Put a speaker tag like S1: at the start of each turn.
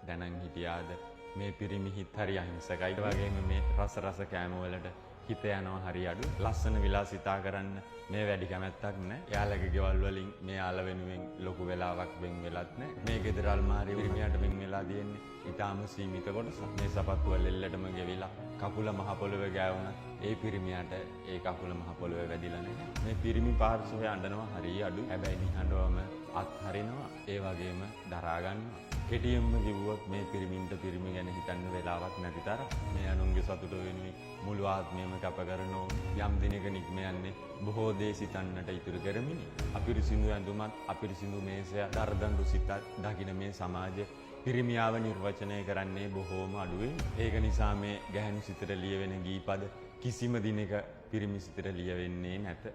S1: දැනන් හිටියාද මේ පිරිමි හිත් හරි අහිංසකයි. ඒ වගේම මේ රස කෑම වලට හිත යනවා හරි අඩු. ලස්සන විලාසිතා කරන්න මේ වැඩි කැමැත්තක් නැහැ. යාළගේ ගෙවල් වලින් මේ යාළ වෙනුවෙන් ලොකු වෙලාවක් වෙන් වෙලත් නැහැ. මේ ගෙදර අල්මාරිය පිරිමියට වෙන් වෙලා තියෙන්නේ ඊටාම සීමිත කොටසක්. මේ සපත්තු වල එල්ලටම ගෙවිලා කකුල මහ පොළවේ ගෑවුණා. ඒ පිරිමියට ඒ කකුල මහ පොළවේ වැදිලා නැහැ. මේ පිරිමි පාර්ශවය අඬනවා හරි අඩු. හැබැයි නිහඬවම අත්හරිනවා. ඒ වගේම දරා ගන්නවා. කෙටියෙන්ම කිව්වොත් මේ පිරිමින්ට පිරිමි ගැන හිතන්න වෙලාවක් නැති තරම් මේ අනුන්ගේ සතුට වෙනුවෙන් මුළු ආත්මයම කැප කරනෝ යම් දිනක නික්ම යන්නේ බොහෝ දේ සිතන්නට ඉතුරු කරමිනි. අපිරිසිදු ඇඳුමත් අපිරිසිදු මේසය දරදඬු සිතත් දකින මේ සමාජය පිරිමියාව නිර්වචනය කරන්නේ බොහෝම අඩුවෙන්. ඒක නිසා මේ ගැහැණු සිතට ලියවෙන ගීපද කිසිම දිනක පිරිමි සිතට ලියවෙන්නේ නැත.